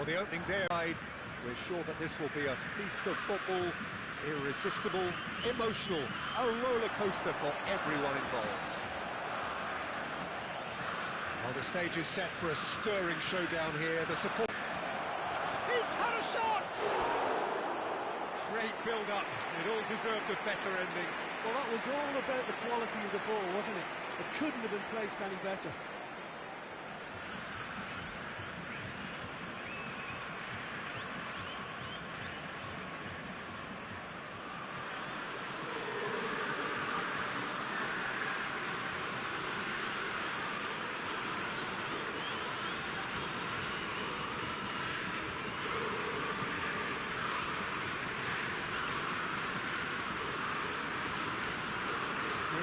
Well, the opening day, we're sure that this will be a feast of football, irresistible, emotional, a roller coaster for everyone involved. Well, the stage is set for a stirring showdown here. The support... He's had a shot! Great build-up. It all deserved a better ending. Well, that was all about the quality of the ball, wasn't it? It couldn't have been placed any better.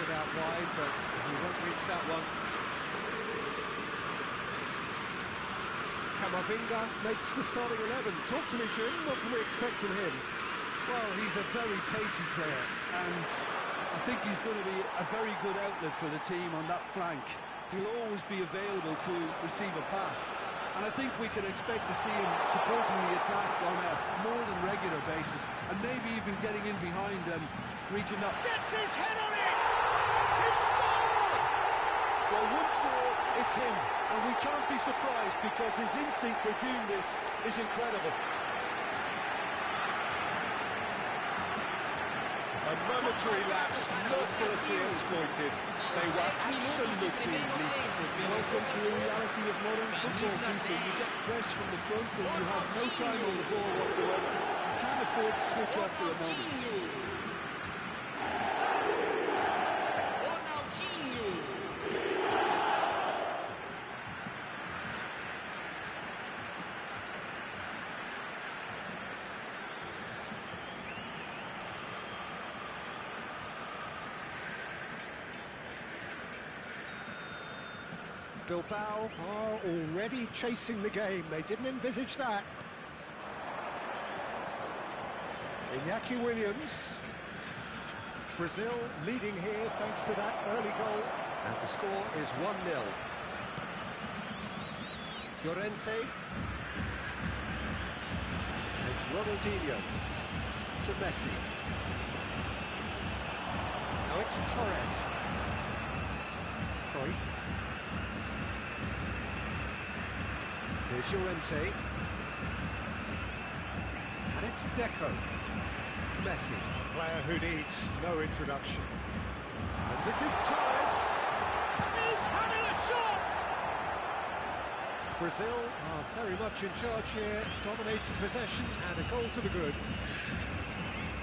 Out wide, but he won't reach that one. Camavinga makes the starting 11. Talk to me, Jim. What can we expect from him? Well, he's a very pacey player, and I think he's going to be a very good outlet for the team on that flank. He'll always be available to receive a pass, and I think we can expect to see him supporting the attack on a more than regular basis, and maybe even getting in behind and reaching up. Gets his head on it! He's scored! Well, once more, it's him, and we can't be surprised because his instinct for doing this is incredible. A momentary lapse, mercilessly exploited. They were absolutely lethal. Welcome to the reality of modern football, Peter. You get press from the front and you have no time on the ball whatsoever. You can't afford to switch off for a moment. Bilbao are already chasing the game. They didn't envisage that. Iñaki Williams. Brazil leading here thanks to that early goal. And the score is 1-0. Llorente. It's Ronaldinho to Messi. Now it's Torres. Cruyff. Here's Llorente. And it's Deco. Messi, a player who needs no introduction. And this is Torres. He's having a shot! Brazil are very much in charge here, dominating possession and a goal to the good.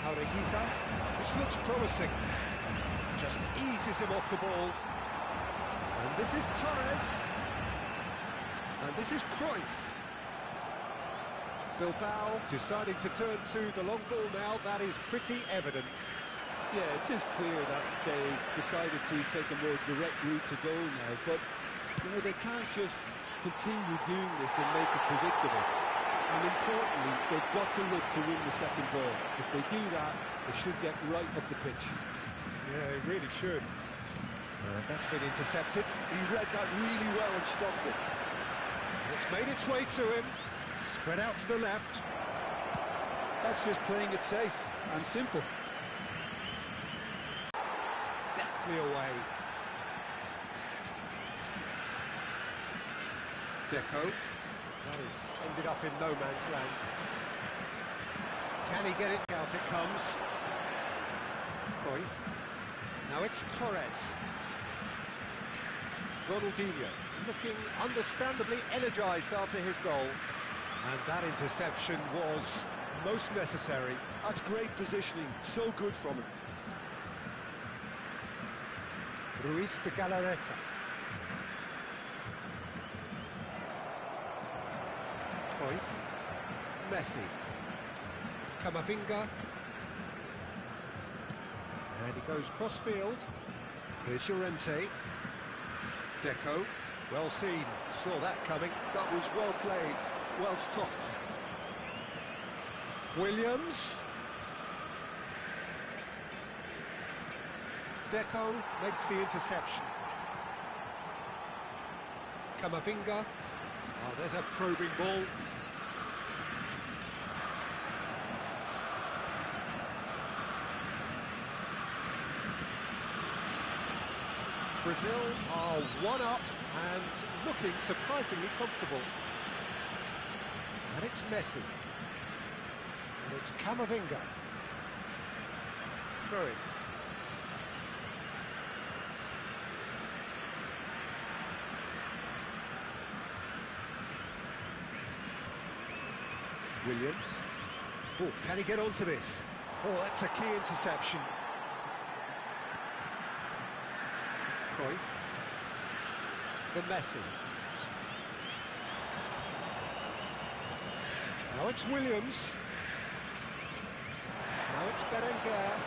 Aureguiza, this looks promising. Just eases him off the ball. And this is Torres. And this is Cruyff. Bilbao deciding to turn to the long ball now. That is pretty evident. Yeah, it is clear that they've decided to take a more direct route to goal now, but, you know, they can't just continue doing this and make it predictable. And importantly, they've got to look to win the second ball. If they do that, they should get right up the pitch. Yeah, they really should. That's been intercepted. He read that really well and stopped it. It's made its way to him, spread out to the left. That's just playing it safe and simple. Deftly away. Deco. That is ended up in no man's land. Can he get it? Out it comes. Cruyff. Now it's Torres. Ronaldinho, looking understandably energised after his goal. And that interception was most necessary. That's great positioning, so good from him. Ruiz de Galarreta. Cruyff. Messi. Camavinga. And he goes cross-field. Here's Llorente. Deco, well seen, saw that coming. That was well played, well stopped. Williams. Deco makes the interception. Camavinga. Oh, there's a probing ball. Brazil are 1-up and looking surprisingly comfortable. And it's Messi. And it's Camavinga. Throw it. Williams. Oh, can he get onto this? Oh, that's a key interception. Cruyff. For Messi. Now it's Williams. Now it's Berenguer.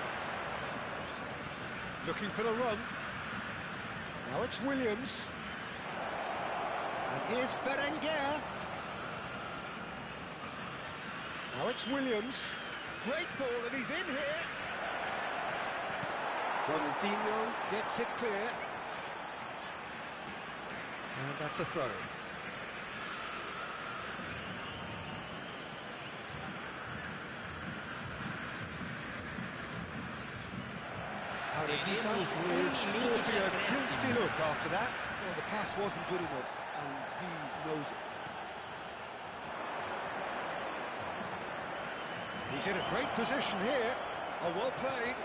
Looking for the run. Now it's Williams. And here's Berenguer. Now it's Williams. Great ball, and he's in here. Ronaldinho gets it clear. And that's a throw. He's sporting a guilty look after that. Well, the pass wasn't good enough, and he knows it. He's in a great position here. Oh, well played.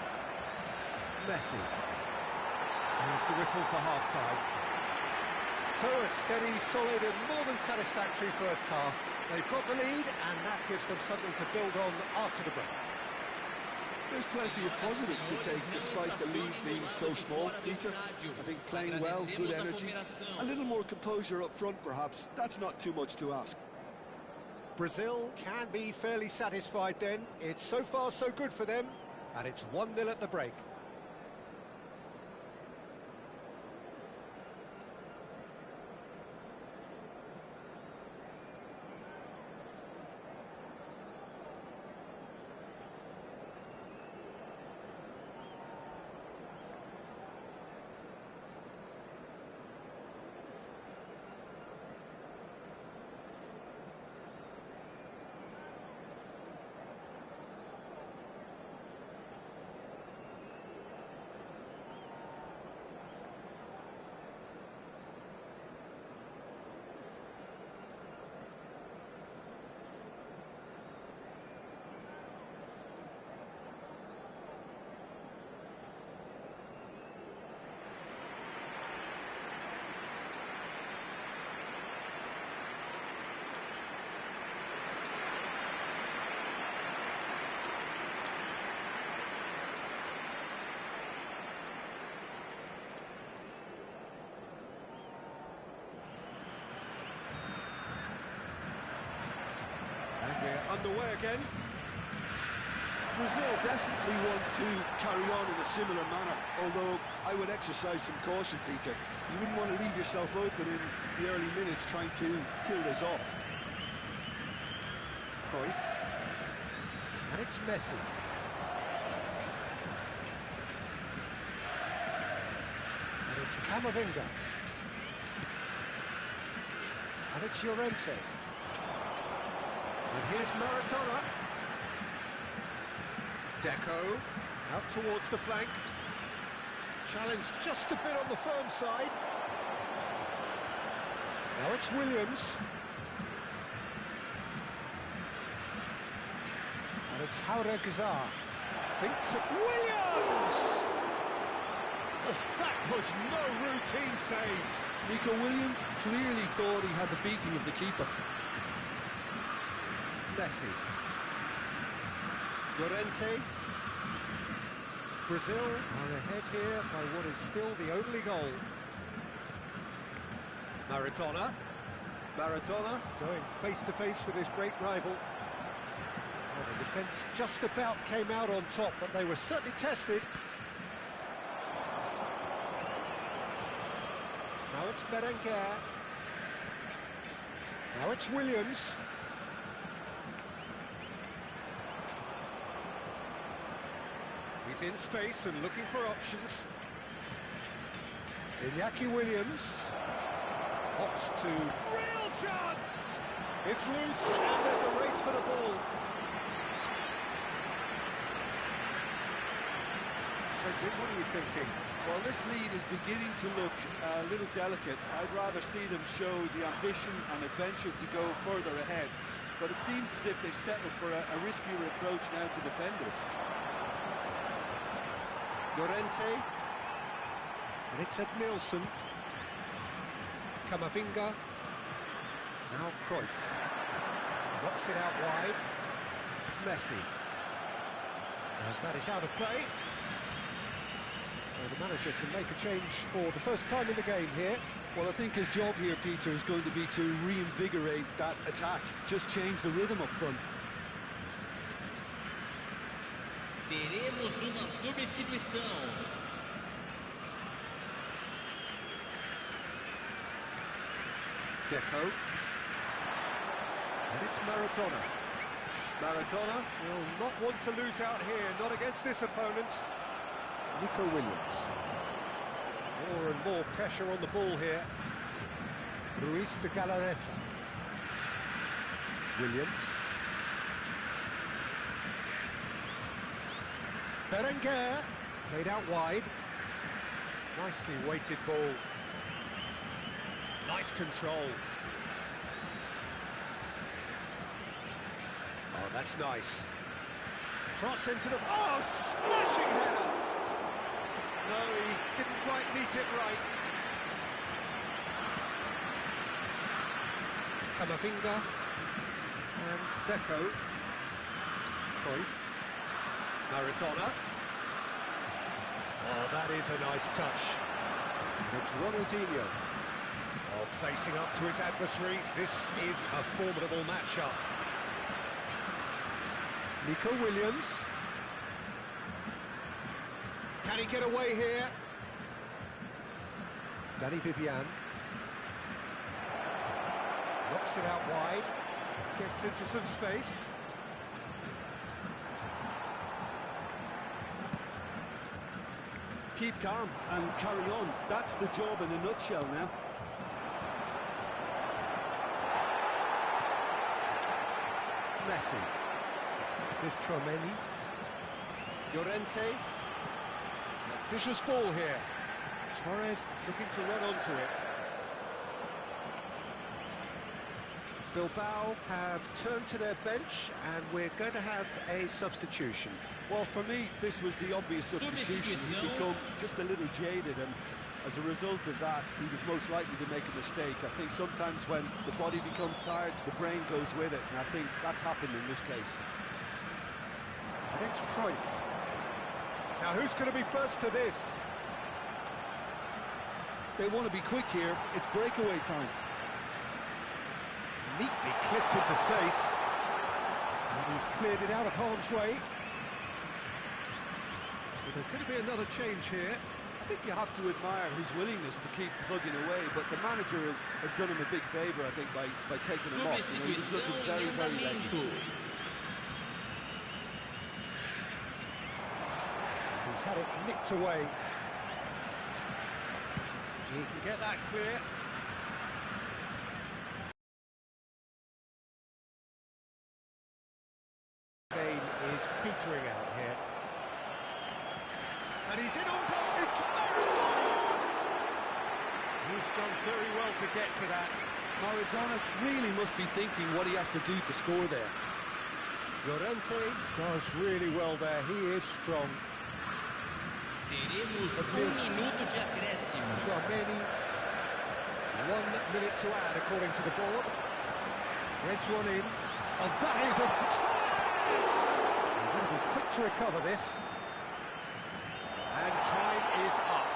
Messi. Here's the whistle for half-time. So a steady, solid and more than satisfactory first half. They've got the lead and that gives them something to build on after the break. There's plenty of positives to take despite the lead being so small, Peter. I think playing well, good energy, a little more composure up front perhaps. That's not too much to ask. Brazil can be fairly satisfied then. It's so far so good for them, and it's 1-0 at the break. Underway again. Brazil definitely want to carry on in a similar manner, although I would exercise some caution, Peter. You wouldn't want to leave yourself open in the early minutes trying to kill this off. Cruyff. And it's Messi. And it's Camavinga. And it's Llorente. And here's Maradona. Deco, out towards the flank. Challenged just a bit on the firm side. Now it's Williams. And it's Gazar. Thinks of Williams! Oh, that was no routine save. Nico Williams clearly thought he had the beating of the keeper. Messi. Llorente. Brazil are ahead here by what is still the only goal. Maradona. Maradona going face-to-face with his great rival. Well, the defence just about came out on top, but they were certainly tested. Now it's Berenguer. Now it's Williams. He's in space and looking for options. Iñaki Williams opts to... Real chance! It's loose and there's a race for the ball. So Jim, what are you thinking? Well, this lead is beginning to look a little delicate. I'd rather see them show the ambition and adventure to go further ahead. But it seems as if they've settled for a riskier approach now to defend this. Llorente. And it's Ed Nielsen. Camavinga. Now Cruyff. Knocks it out wide. Messi. And that is out of play. So the manager can make a change for the first time in the game here. Well, I think his job here, Peter, is going to be to reinvigorate that attack. Just change the rhythm up front. Teremos uma substituição. Deco. And it's Maradona. Maradona will not want to lose out here, not against this opponent. Nico Williams. More and more pressure on the ball here. Luis de Galarreta. Williams. Berenguer. Played out wide. Nicely weighted ball. Nice control. Oh, that's nice. Cross into the... Oh, smashing header! No, he didn't quite meet it right. Camavinga. And Deco. Cruyff. Maradona. Oh, that is a nice touch. It's Ronaldinho. Oh, facing up to his adversary. This is a formidable matchup. Nico Williams. Can he get away here? Danny Vivian. Knocks it out wide. Gets into some space. Keep calm and carry on. That's the job in a nutshell now. Messi. Here's Tromeni. Llorente. Vicious ball here. Torres looking to run onto it. Bilbao have turned to their bench and we're going to have a substitution. Well, for me, this was the obvious substitution. He'd become just a little jaded, and as a result of that, he was most likely to make a mistake. I think sometimes when the body becomes tired, the brain goes with it, and I think that's happened in this case. And it's Cruyff. Now, who's going to be first to this? They want to be quick here. It's breakaway time. Neatly clipped into space. And he's cleared it out of harm's way. So there's going to be another change here. I think you have to admire his willingness to keep plugging away, but the manager has done him a big favour, I think, by taking him off. You know, he was looking very, very leggy. He's had it nicked away. He can get that clear. Game is petering out here. And he's in on goal. It's Maradona! He's done very well to get to that. Maradona really must be thinking what he has to do to score there. Llorente does really well there. He is strong. Teremos minuto de acréscimo. Tromeni, 1 minute to add according to the board. Threads one in. Oh, that is a Torres! He's going to be quick to recover this. And time is up.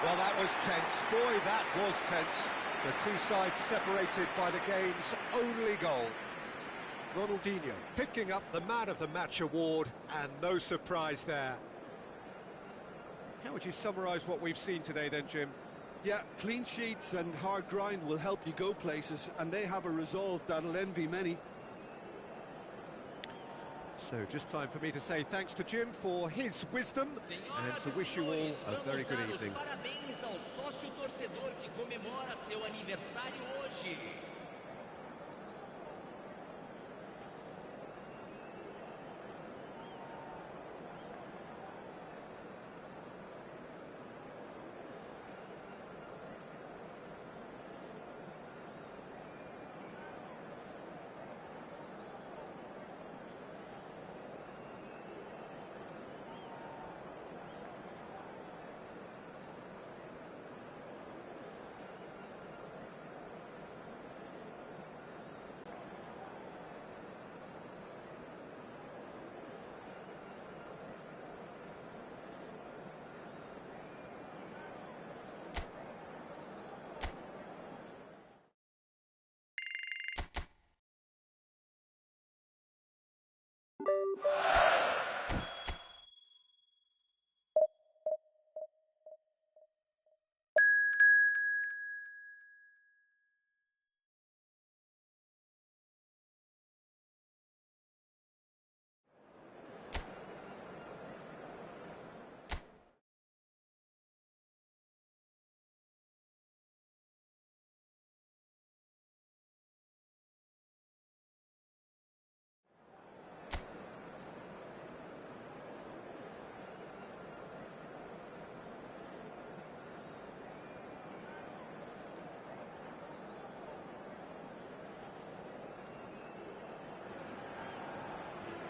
Well, that was tense. Boy, that was tense. The two sides separated by the game's only goal. Ronaldinho picking up the Man of the Match award, and no surprise there. How would you summarise what we've seen today then, Jim? Yeah, clean sheets and hard grind will help you go places, and they have a resolve that'll envy many. So just time for me to say thanks to Jim for his wisdom and to wish you all a very good evening. Parabéns ao sócio torcedor que comemora seu aniversário hoje.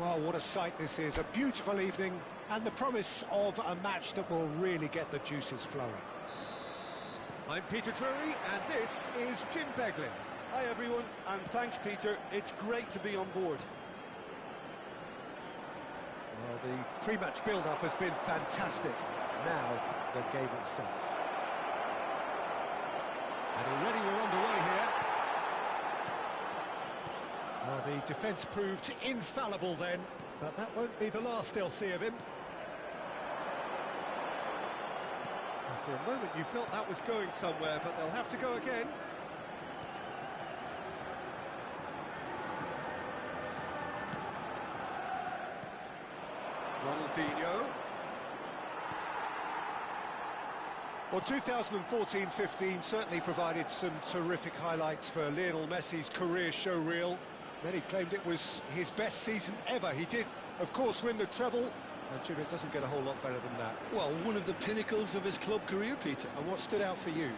Well, what a sight this is. A beautiful evening and the promise of a match that will really get the juices flowing. I'm Peter Drury and this is Jim Beglin. Hi everyone, and thanks Peter. It's great to be on board. Well, the pre-match build-up has been fantastic. Now, the game itself. And already we're underway here. Well, the defence proved infallible then, but that won't be the last they'll see of him. Well, for a moment you felt that was going somewhere, but they'll have to go again. Ronaldinho. Well, 2014-15 certainly provided some terrific highlights for Lionel Messi's career showreel. Many claimed it was his best season ever. He did, of course, win the treble, and Jim, it doesn't get a whole lot better than that. Well, one of the pinnacles of his club career, Peter. And what stood out for you?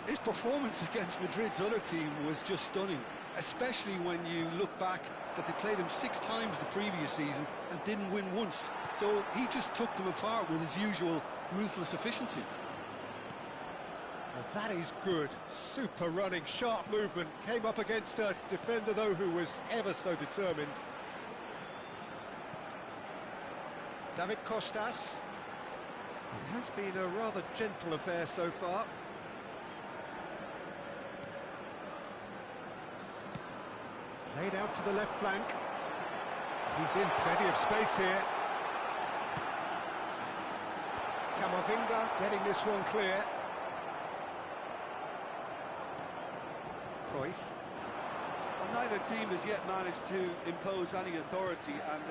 His performance against Madrid's other team was just stunning, especially when you look back that they played him 6 times the previous season and didn't win once. So he just took them apart with his usual ruthless efficiency. Well, that is good. Super running, sharp movement. Came up against a defender, though, who was ever so determined. David Costas. It has been a rather gentle affair so far. Played out to the left flank. He's in plenty of space here. Camavinga getting this one clear. Cruyff. Well, neither team has yet managed to impose any authority, and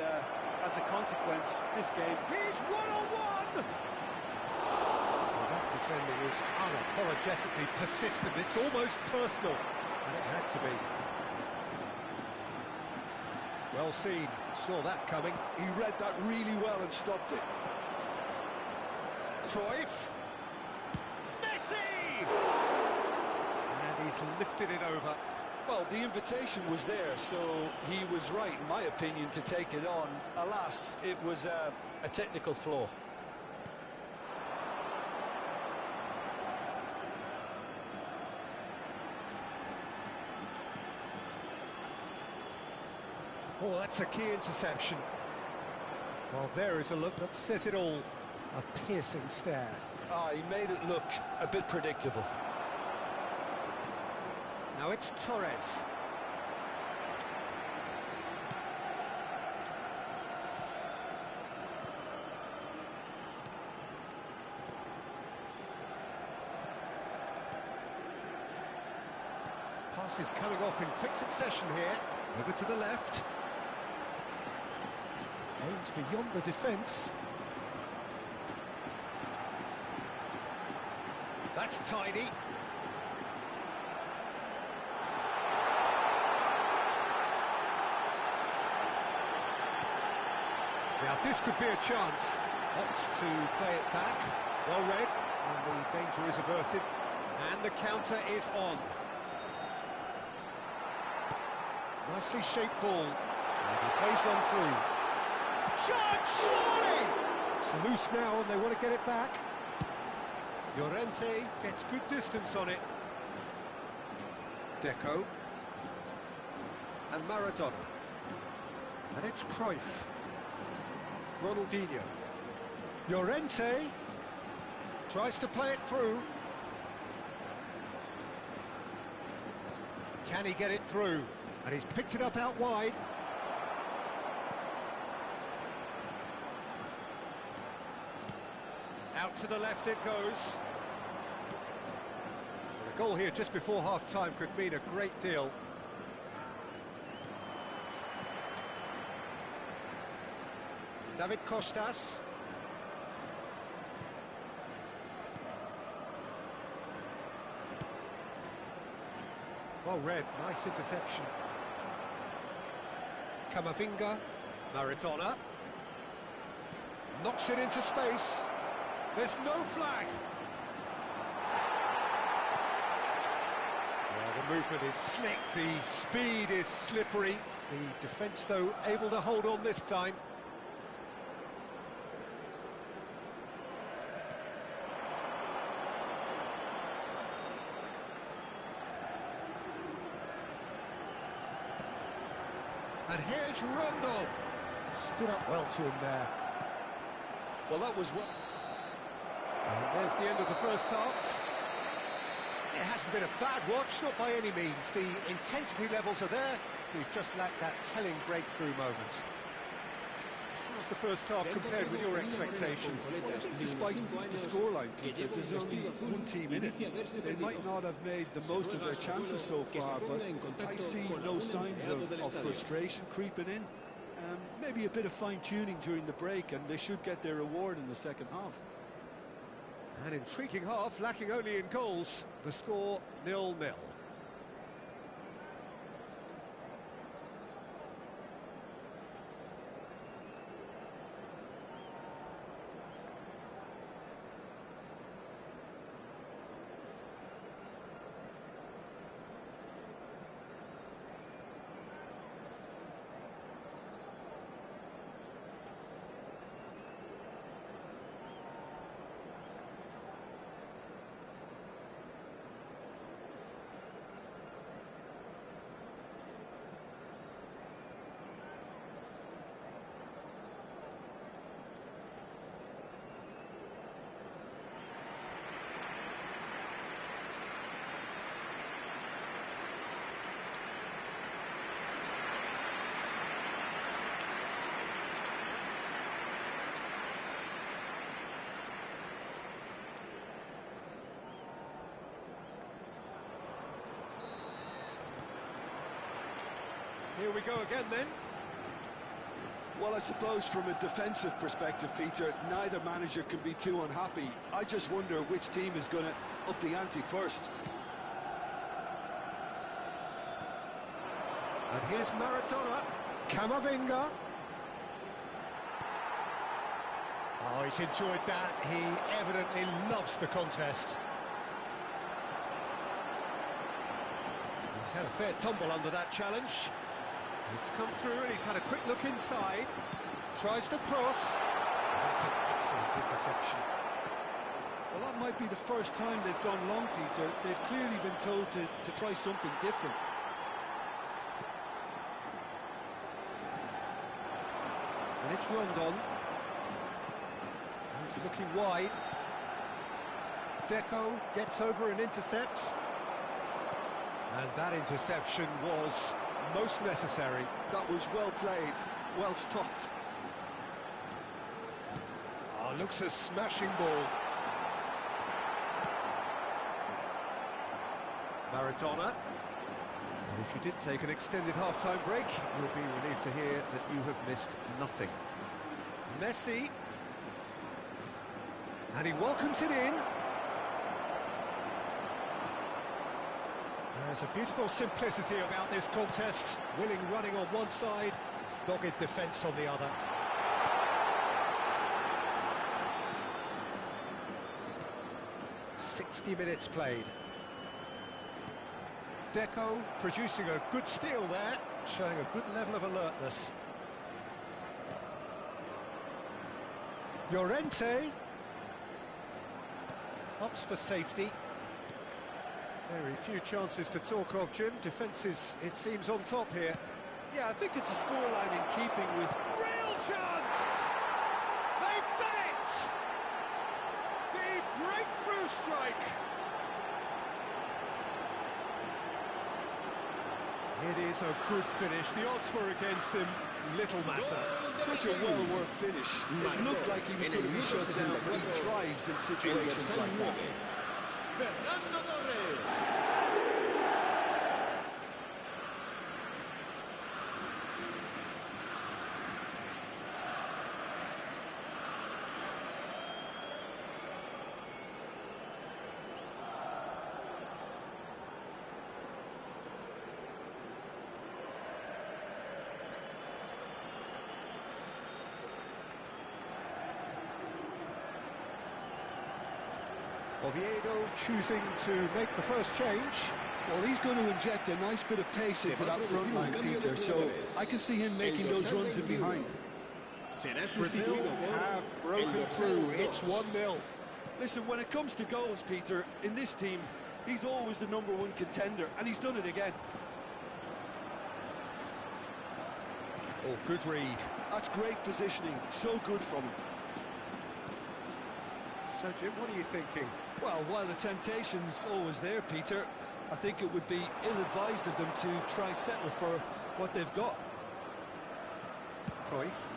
as a consequence, this game... He's one-on-one! Well, that defender was unapologetically persistent. It's almost personal, and it had to be. Well seen, saw that coming. He read that really well and stopped it. Cruyff. Messi! And he's lifted it over. Well, the invitation was there, so he was right, in my opinion, to take it on. Alas, it was a technical flaw. Oh, that's a key interception. Well, there is a look that says it all. A piercing stare. Ah, he made it look a bit predictable. Now it's Torres. Pass is coming off in quick succession here. Over to the left. Aimed beyond the defence. That's tidy. Now this could be a chance. Opts to play it back. Well read. And the danger is averted. And the counter is on. Nicely shaped ball. And he plays one through. Shot, surely! It's loose now and they want to get it back. Llorente gets good distance on it. Deco. And Maradona. And it's Cruyff. Ronaldinho. Llorente tries to play it through. Can he get it through? And he's picked it up out wide. Out to the left it goes. The goal here just before half-time could mean a great deal. David Costas. Well read, nice interception. Camavinga. Maradona. Knocks it into space. There's no flag. Well, the movement is slick, the speed is slippery. The defence, though, able to hold on this time. And here's Rondo. Stood up well to him there. Well, that was... And there's the end of the first half. It hasn't been a bad watch, not by any means. The intensity levels are there. We've just lacked that telling breakthrough moment. How's the first half compared with your expectation? Well, I think despite the scoreline, Peter, there's only one team in it. They might not have made the most of their chances so far, but I see no signs of frustration creeping in. Maybe a bit of fine-tuning during the break, and they should get their reward in the second half. An intriguing half, lacking only in goals. The score 0-0. Here we go again then. Well, I suppose from a defensive perspective, Peter, neither manager can be too unhappy. I just wonder which team is going to up the ante first. And here's Maradona. Camavinga. Oh, he's enjoyed that. He evidently loves the contest. He's had a fair tumble under that challenge. It's come through and he's had a quick look inside. Tries to cross. That's an excellent interception. Well, that might be the first time they've gone long, Peter. They've clearly been told to try something different. And it's Rondon. He's looking wide. Deco gets over and intercepts. And that interception was most necessary. That was well played, well stopped. Oh, looks a smashing ball. Maradona. And if you did take an extended half-time break, you'll be relieved to hear that you have missed nothing. Messi. And he welcomes it in. There's a beautiful simplicity about this contest. Willing running on one side, dogged defence on the other. "60 minutes played. Deco producing a good steal there, showing a good level of alertness. Llorente opts for safety. Very few chances to talk of, Jim. Defence is, it seems, on top here. Yeah, I think it's a scoreline in keeping with... Real chance! They've done it! The breakthrough strike! It is a good finish. The odds were against him. Little matter. Such a well-worked finish. It looked like he was going to be shut down, but he thrives in situations like that. Oviedo choosing to make the first change. Well, he's going to inject a nice bit of pace into that front line, Peter, so I can see him making those runs in behind. Brazil have broken through. It's 1-0. Listen, when it comes to goals, Peter, in this team, he's always the #1 contender, and he's done it again. Oh, good read. That's great positioning, so good from him. So, Jim, what are you thinking? Well, while the temptation's always there, Peter, I think it would be ill-advised of them to try settle for what they've got. Cruyff.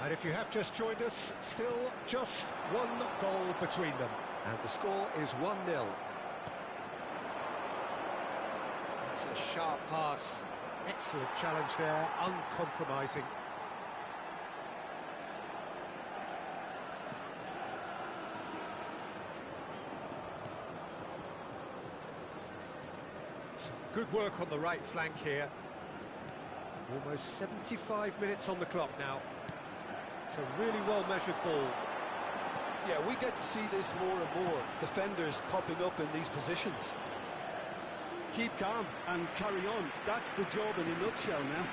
And if you have just joined us, still just one goal between them. And the score is 1-0. It's a sharp pass. Excellent challenge there, uncompromising. Some good work on the right flank here. Almost 75 minutes on the clock now. It's a really well-measured ball. Yeah, we get to see this more and more. Defenders popping up in these positions. Keep calm and carry on. That's the job in a nutshell now.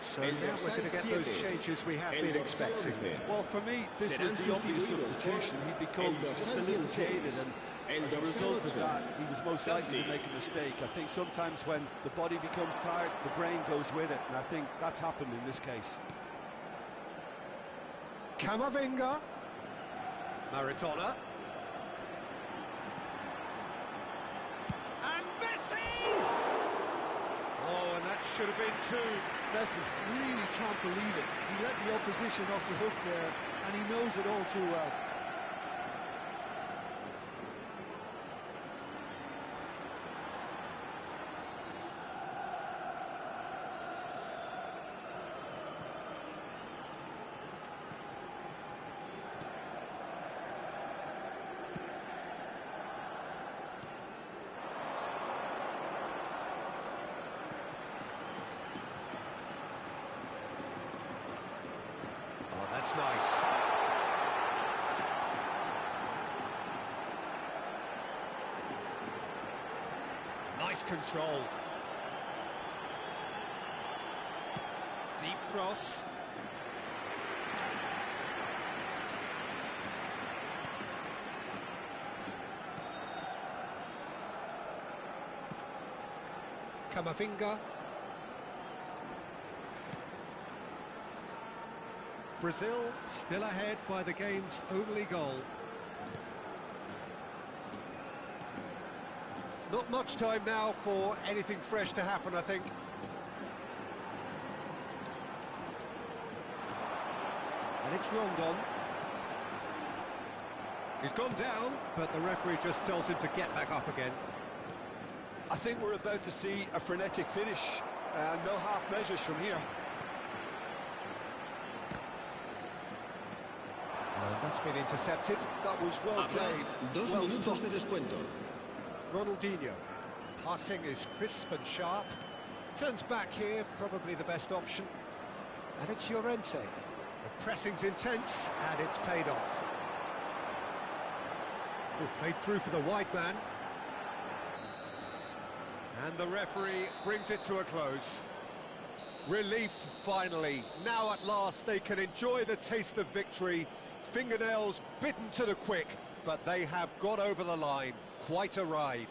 So now we're going to get those changes we have been expecting. Well, for me, this was the obvious substitution. He'd become just a little jaded, and as a result of that, he was most likely to make a mistake. I think sometimes when the body becomes tired, the brain goes with it, and I think that's happened in this case. Camavinga. Maradona. And Messi! Oh, and that should have been two. Messi really can't believe it. He let the opposition off the hook there, and he knows it all too well. That's nice. Nice control. Deep cross. Camavinga. Brazil still ahead by the game's only goal. Not much time now for anything fresh to happen, I think. And it's Rondon. He's gone down, but the referee just tells him to get back up again. I think we're about to see a frenetic finish. No half measures from here. That's been intercepted. That was well played, well stopped. Ronaldinho. Passing is crisp and sharp. Turns back here, probably the best option. And it's Llorente. The pressing's intense, and it's paid off. Oh, played through for the wide man. And the referee brings it to a close. Relief, finally. Now at last they can enjoy the taste of victory. Fingernails bitten to the quick, but they have got over the line. Quite a ride.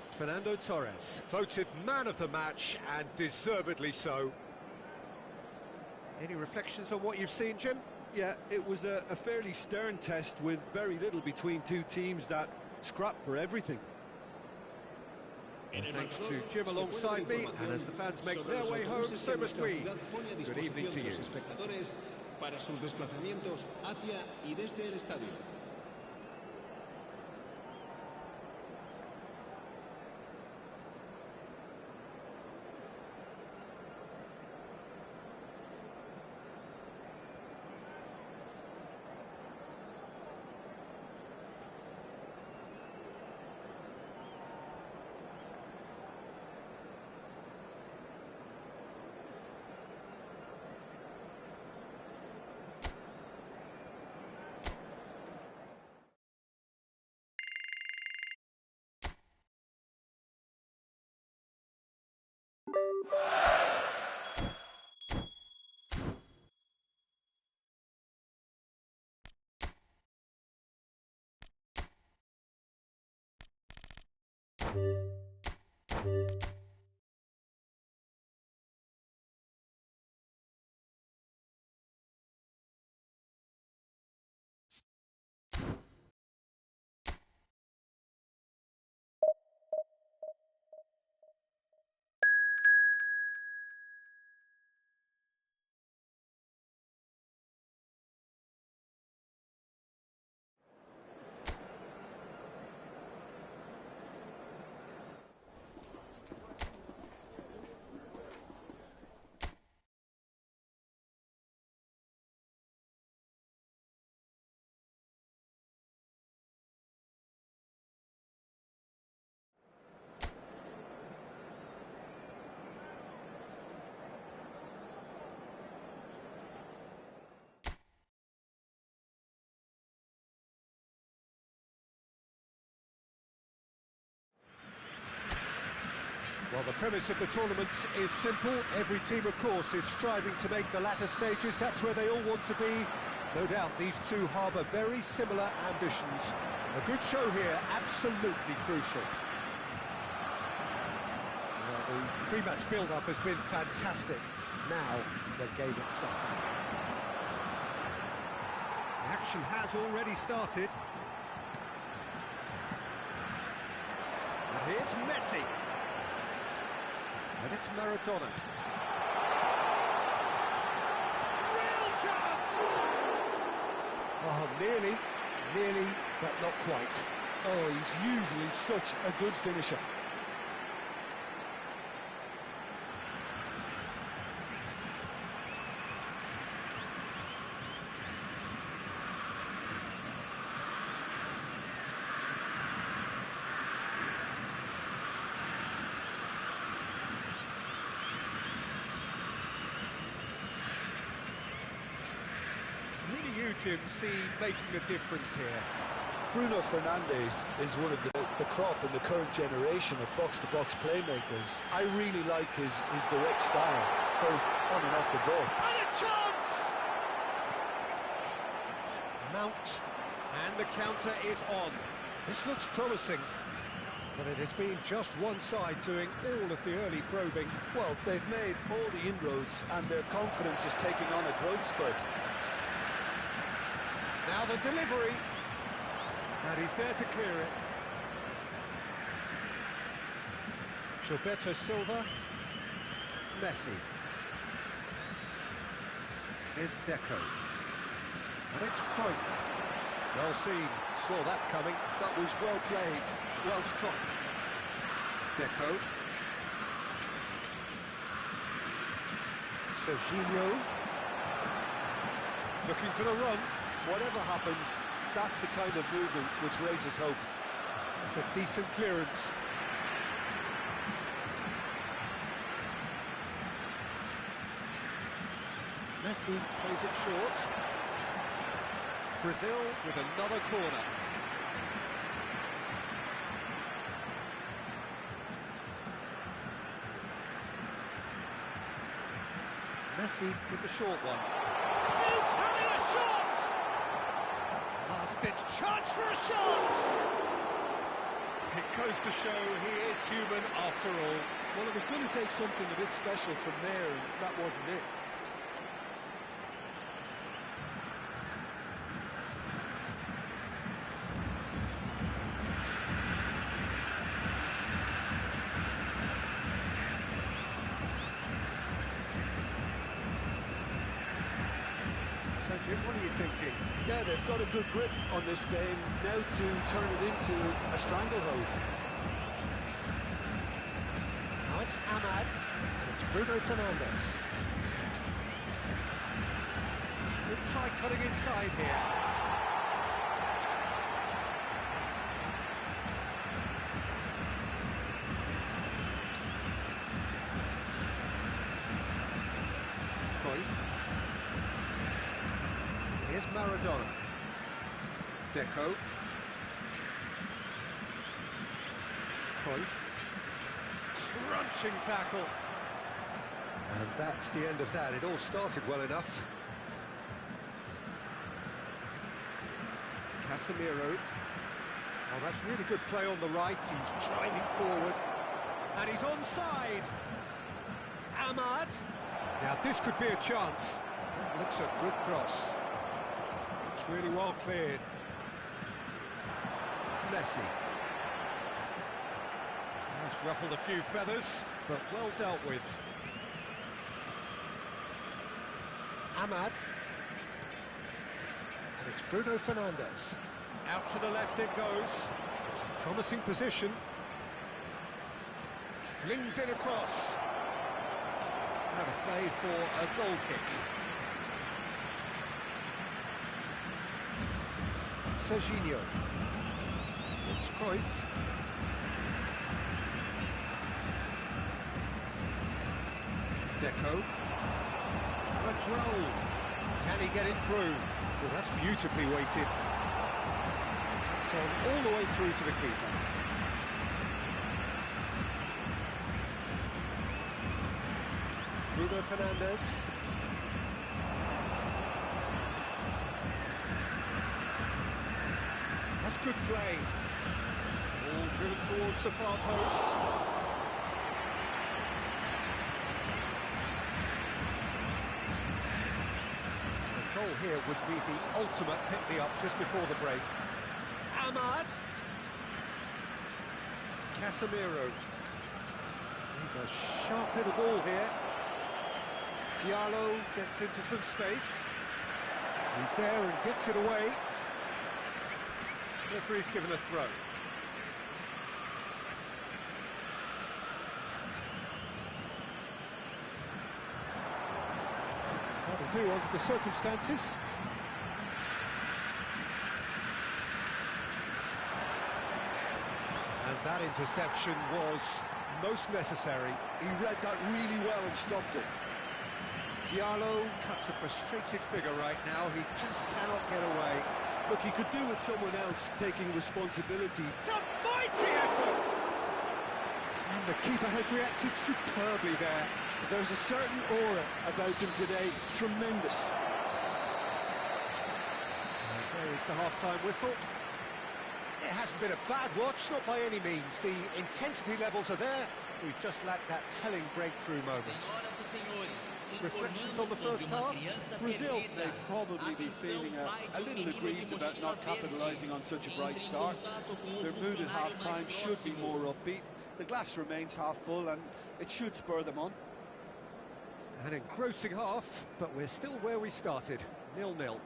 Fernando Torres, voted man of the match, and deservedly so. Any reflections on what you've seen, Jim? Yeah, it was a fairly stern test with very little between two teams that scrapped for everything. And thanks to Jim alongside me, and as the fans make their way home, so must we. Good evening to you. Para sus desplazamientos hacia y desde el estadio. Well, the premise of the tournament is simple. Every team, of course, is striving to make the latter stages. That's where they all want to be. No doubt these two harbour very similar ambitions. A good show here, absolutely crucial. Well, the pre-match build-up has been fantastic. Now, the game itself. The action has already started. And here's Messi. And it's Maradona. Real chance! Oh, nearly, but not quite. Oh, he's usually such a good finisher. Jim, see making a difference here. Bruno Fernandes is one of the crop in the current generation of box-to-box playmakers. I really like his direct style, both on and off the ball. And a chance! Mount, and the counter is on. This looks promising, but it has been just one side doing all of the early probing. Well, they've made all the inroads, and their confidence is taking on a growth spurt. Now the delivery, and he's there to clear it. Gilberto Silva, Messi. Here's Deco, and it's Cruyff. Well seen, saw that coming. That was well played, well stopped. Deco. Serginho. Looking for the run. Whatever happens, that's the kind of movement which raises hope. That's a decent clearance. Messi plays it short. Brazil with another corner. Messi with the short one. He's having a shot! Last-ditch chance for a shot! It goes to show he is human after all. Well, it was going to take something a bit special from there, and that wasn't it. So, Jim, what are you thinking? Yeah, they've got a good grip on this game, now to turn it into a stranglehold. Now it's Ahmad, and it's Bruno Fernandes. Could try cutting inside here. Cruyff. Here's Maradona. Deco. Cruyff. Crunching tackle. And that's the end of that. It all started well enough. Casemiro. Oh, that's really good play on the right. He's driving forward. And he's onside. Ahmad. Now this could be a chance. That looks a good cross. It's really well cleared. Messi. That's ruffled a few feathers, but well dealt with. Ahmad. And it's Bruno Fernandes. Out to the left it goes. It's a promising position. Flings in across. Out of play for a goal kick. Serginho. It's Cruyff. Deco. Ladrone. Can he get it through? Oh, that's beautifully weighted. It's gone all the way through to the keeper. Bruno Fernandes. That's good play. All driven towards the far post. The goal here would be the ultimate pick-me-up just before the break. Ahmad. Casemiro. He's a sharp little ball here. Diallo gets into some space. He's there and gets it away. Referee's given a throw. That'll do under the circumstances. And that interception was most necessary. He read that really well and stopped it. Diallo cuts a frustrated figure right now. He just cannot get away. Look, he could do with someone else taking responsibility. It's a mighty effort! And the keeper has reacted superbly there. There's a certain aura about him today. Tremendous. And there is the half-time whistle. It hasn't been a bad watch, not by any means. The intensity levels are there. We've just lacked that telling breakthrough moment. Reflections on the first half? Brazil may probably be feeling a little aggrieved about not capitalising on such a bright start. Their mood at half-time should be more upbeat. The glass remains half full and it should spur them on. An engrossing half, but we're still where we started, 0-0.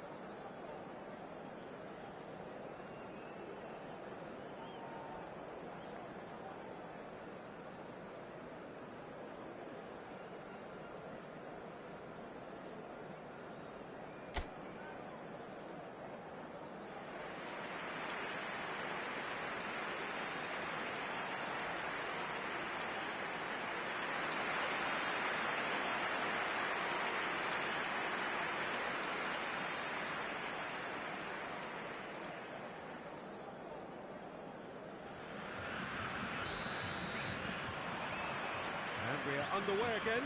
We're underway again.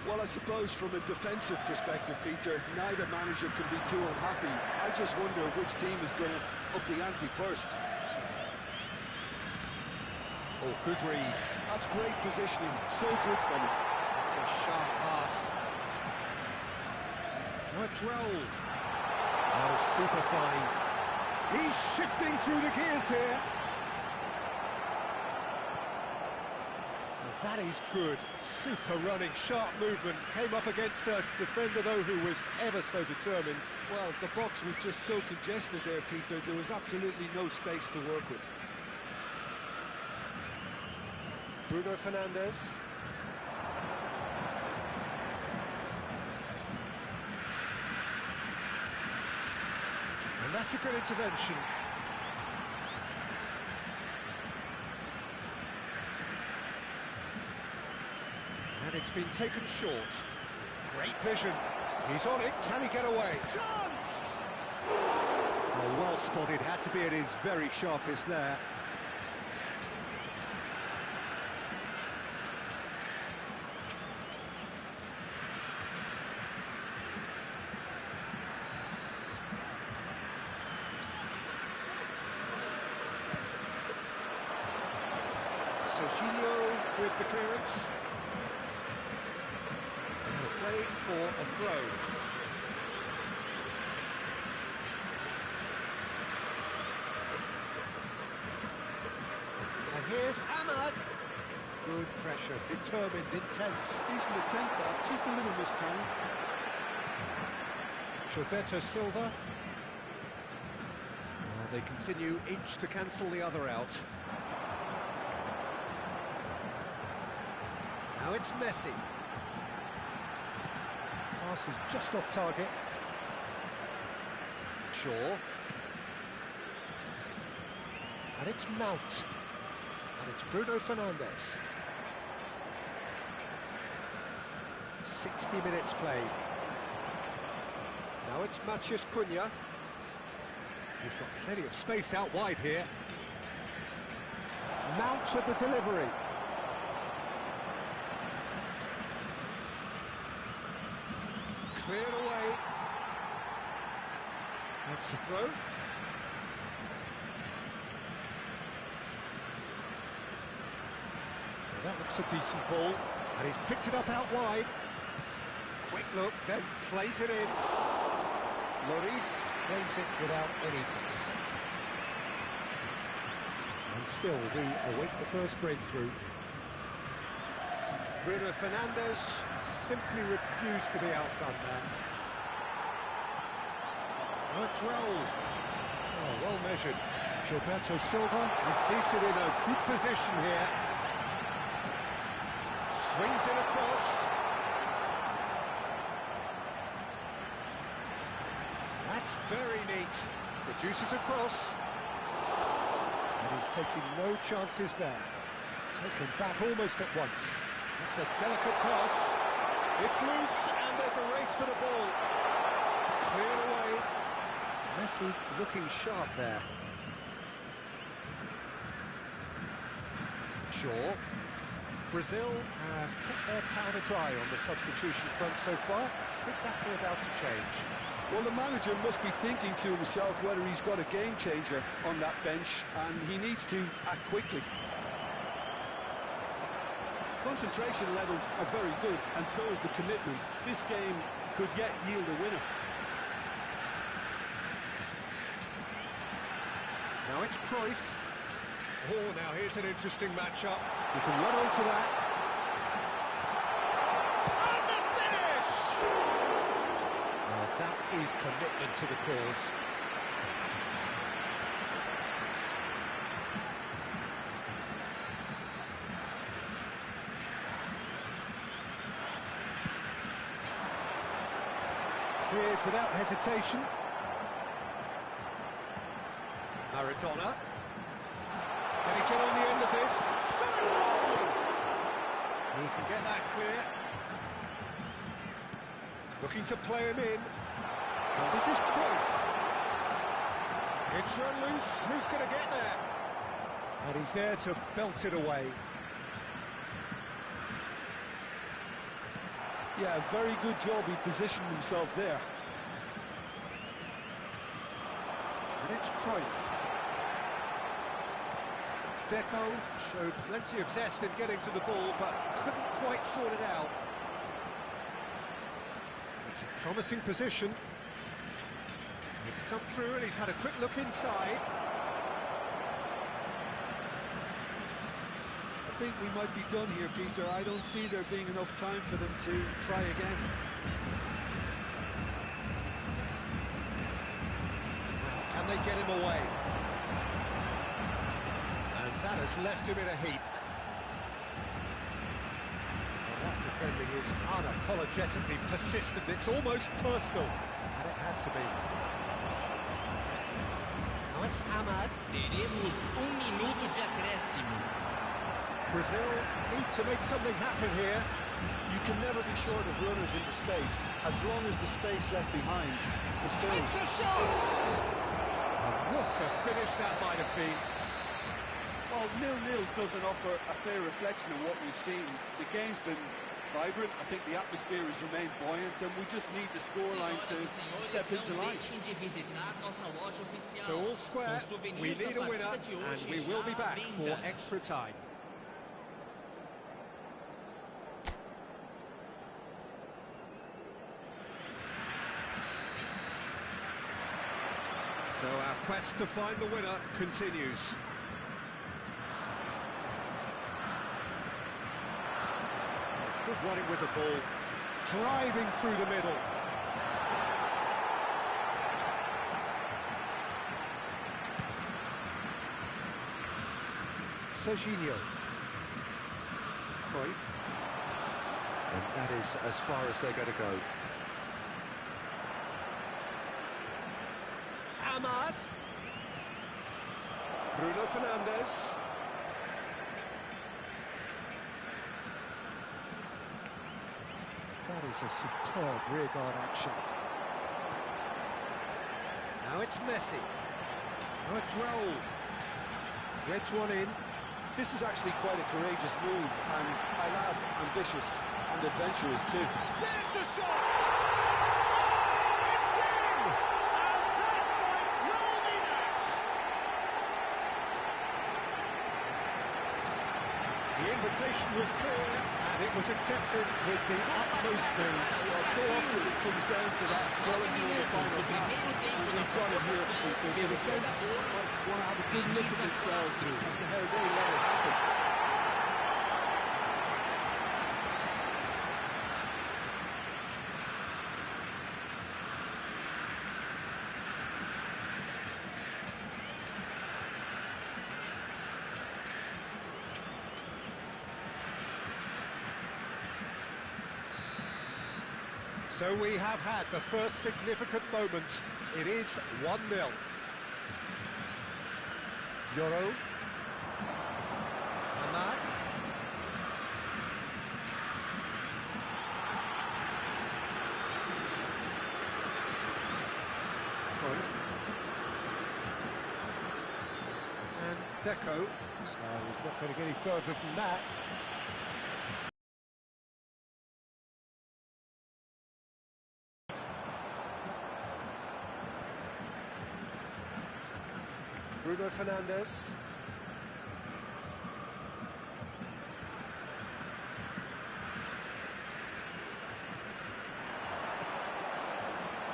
Well, I suppose from a defensive perspective, Peter, neither manager can be too unhappy. I just wonder which team is going to up the ante first. Oh, good read. That's great positioning. So good from him. It's a sharp pass. Ladrone. Oh, super fine. He's shifting through the gears here. That is good. Super running, sharp movement. Came up against a defender, though, who was ever so determined. Well, the box was just so congested there, Peter. There was absolutely no space to work with. Bruno Fernandes. And that's a good intervention. And it's been taken short. Great vision. He's on it. Can he get away? Chance! Oh, well spotted. Had to be at his very sharpest there. With the clearance. And play for a throw. And here's Ahmad. Good pressure, determined, intense. Decent attempt, that, just a little mistimed. Gilberto Silva. Well, they continue each to cancel the other out. Now it's Messi. Pass is just off target. Shaw. And it's Mount. And it's Bruno Fernandes. 60 minutes played. Now it's Matheus Cunha. He's got plenty of space out wide here. Mount with the delivery. Cleared away. That's the throw. Well, that looks a decent ball, and he's picked it up out wide. Quick look, then plays it in. Lloris claims it without any fuss. And still, we await the first breakthrough. Bruno Fernandes simply refused to be outdone there. Oh, well measured. Gilberto Silva is seated in a good position here. Swings it across. That's very neat. Produces a cross. And he's taking no chances there. Taken back almost at once. That's a delicate pass. It's loose, and there's a race for the ball. Cleared away. Messi looking sharp there. Shaw. Brazil have kept their powder dry on the substitution front so far. Could that be about to change? Well, the manager must be thinking to himself whether he's got a game changer on that bench, and he needs to act quickly. Concentration levels are very good, and so is the commitment. This game could yet yield a winner. Now it's Cruyff. Oh, now here's an interesting matchup. We can run on to that. And the finish! Now that is commitment to the cause. Cleared without hesitation. Maradona. Can he get on the end of this? Shot it goal! He can get that clear. Looking to play him in. And this is Cruyff. It's run loose. Who's going to get there? And he's there to belt it away. Yeah, very good job. He positioned himself there. And it's Cruyff. Deco showed plenty of zest in getting to the ball, but couldn't quite sort it out. It's a promising position. It's come through and he's had a quick look inside. I think we might be done here, Peter. I don't see there being enough time for them to try again. Now, can they get him away? And that has left him in a heap. Well, that defending is unapologetically persistent. It's almost personal. And it had to be. Now it's Ahmad. Teremos minuto de acréscimo. Brazil need to make something happen here. You can never be short of runners into space, as long as the space left behind is filled. It's a shot! And what a finish that might have been. Well, 0-0 doesn't offer a fair reflection of what we've seen. The game's been vibrant. I think the atmosphere has remained buoyant, and we just need the scoreline to step into line. So all square, we need a winner, and we will be back for extra time. So our quest to find the winner continues. It's good running with the ball, driving through the middle. Serginho. Cruyff. And that is as far as they're going to go. Ahmad. Bruno Fernandes. That is a superb rearguard action. Now it's Messi. Now a Droll. Threads one in. This is actually quite a courageous move, and I'll add ambitious and adventurous too. There's the shot! It's in! And that might well be that! The invitation was clear, and it was accepted with the utmost mood. Well, so often it comes down to that quality in the final pass, and we've got it here. So the defence might want to have a good look at themselves as to how they let it happen. So we have had the first significant moment. It is 1-0. Yoro. Ahmad. Cruyff. And Deco. He's not going to get any further than that. Bruno Fernandes.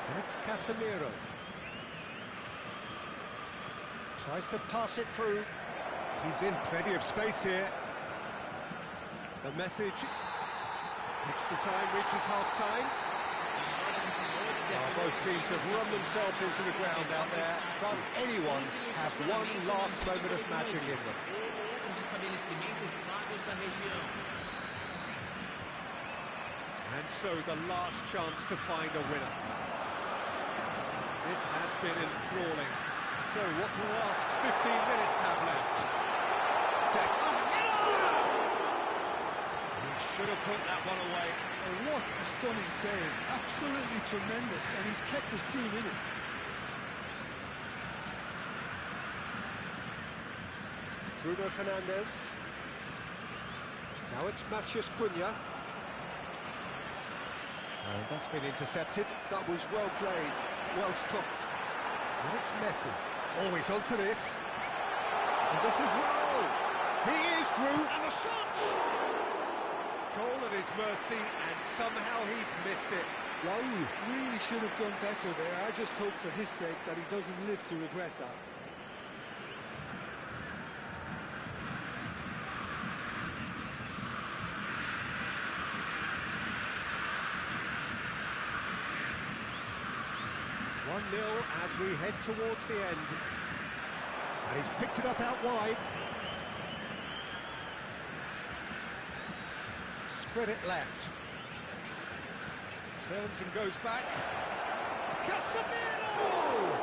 And it's Casemiro. Tries to pass it through. He's in plenty of space here. The message. Extra time reaches half-time. Both teams have run themselves into the ground out there. Does anyone have one last moment of magic in them? And so the last chance to find a winner. This has been enthralling. So what do the last 15 minutes have left? He should have put that one away. Oh, what a stunning save. Absolutely tremendous, and he's kept his team in it. Bruno Fernandes. Now it's Matheus Cunha. And that's been intercepted. That was well played, well stopped. And it's Messi. Always onto this. And this is Raul. He is through, and the shot! Goal at his mercy, and somehow he's missed it. Raul really should have done better there. I just hope for his sake that he doesn't live to regret that. As we head towards the end. And he's picked it up out wide. Spread it left. Turns and goes back. Casemiro!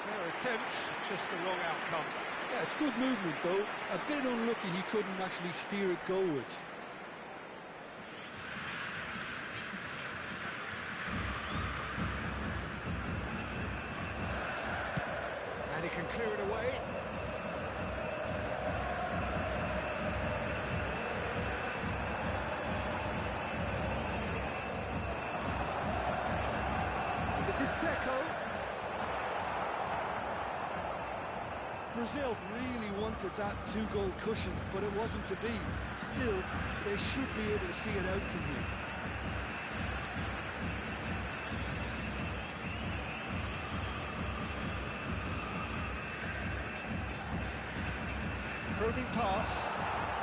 Fair attempt, just the wrong outcome. Yeah, it's good movement though. A bit unlucky he couldn't actually steer it goalwards. He can clear it away. And this is Deco. Brazil really wanted that two-goal cushion, but it wasn't to be. Still, they should be able to see it out from here. pass.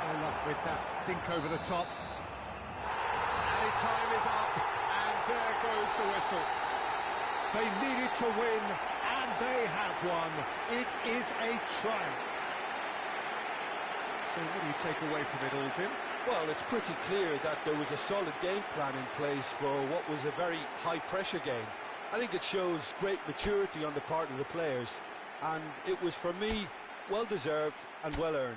No luck with that dink over the top. And time is up, and there goes the whistle. They needed to win, and they have won. It is a triumph. So what do you take away from it all, Jim? Well, it's pretty clear that there was a solid game plan in place for what was a very high-pressure game. I think it shows great maturity on the part of the players, and it was, for me, well-deserved and well-earned.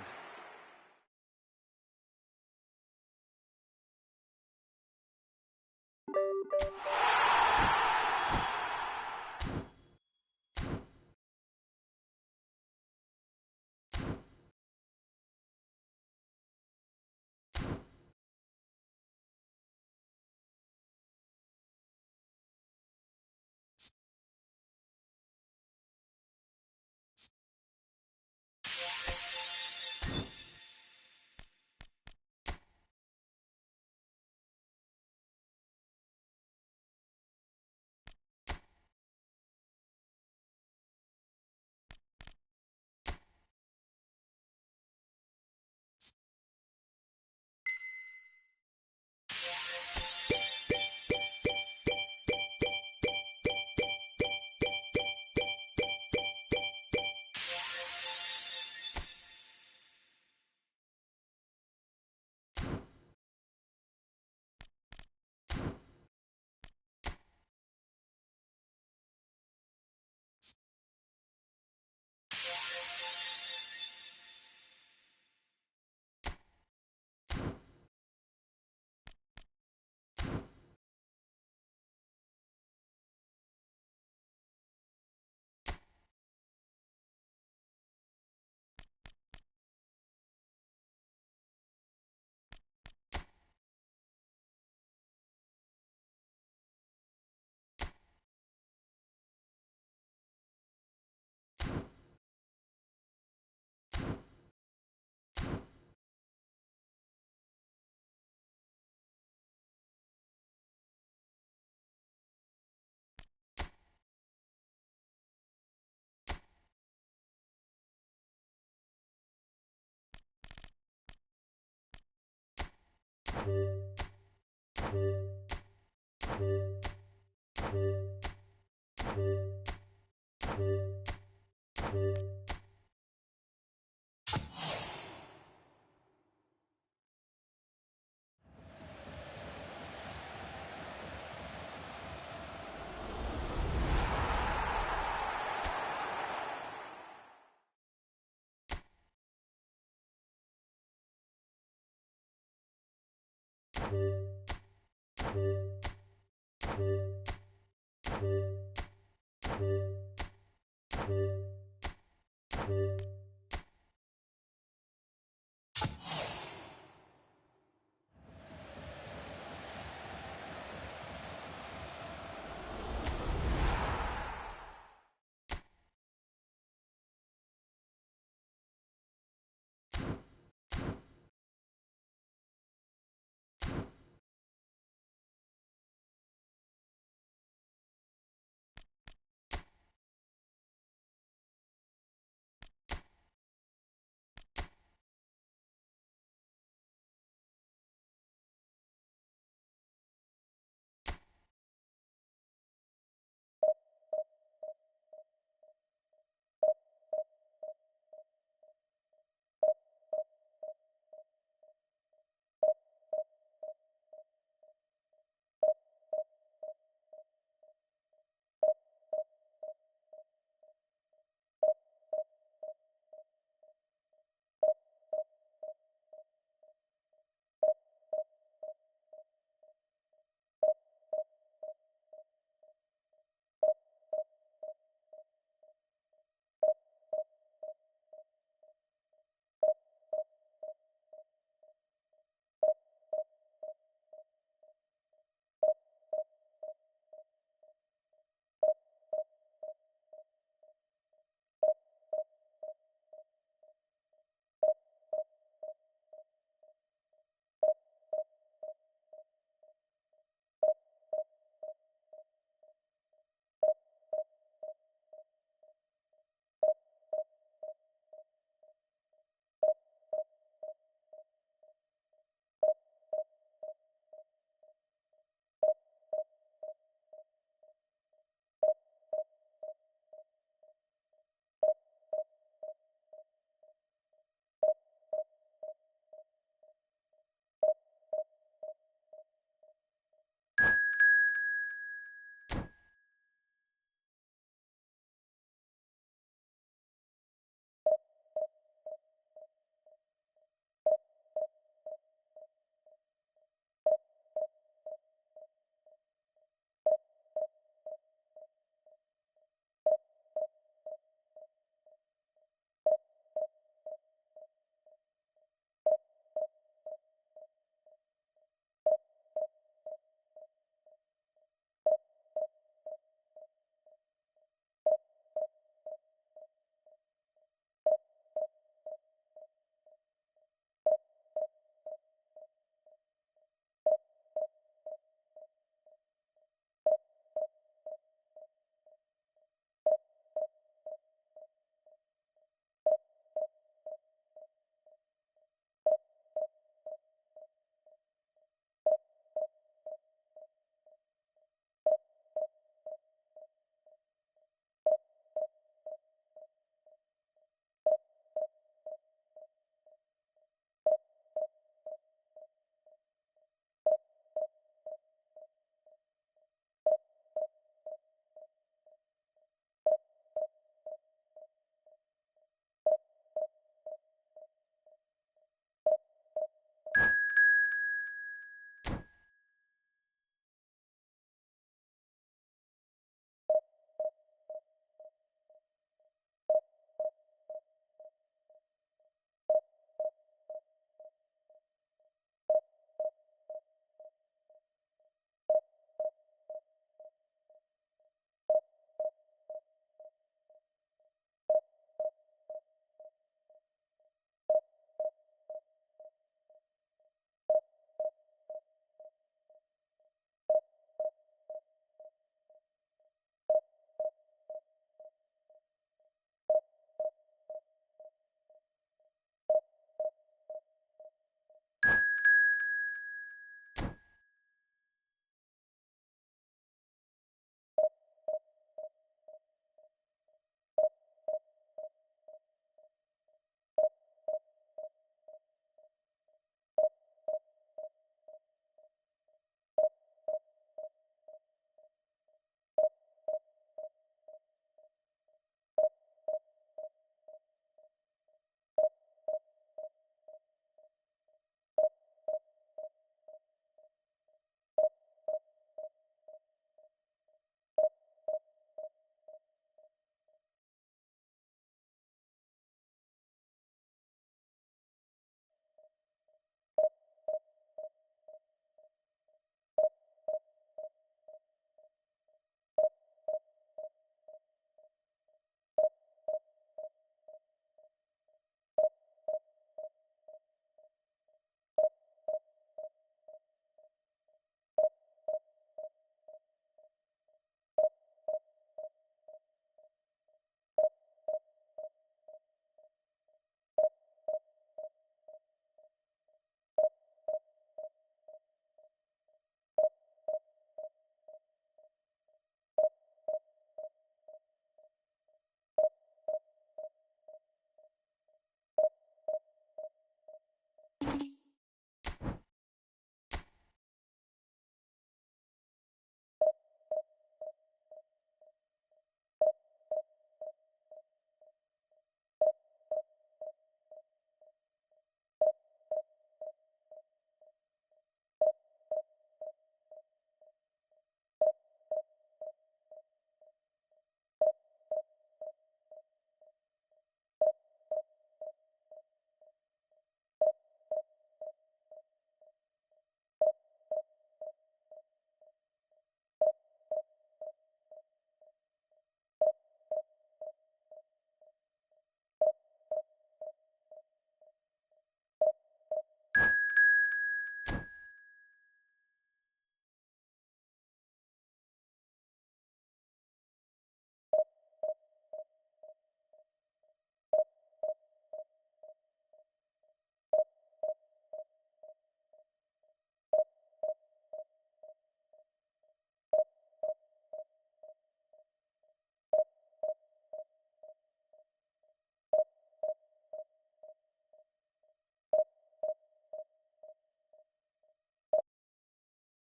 السلامة.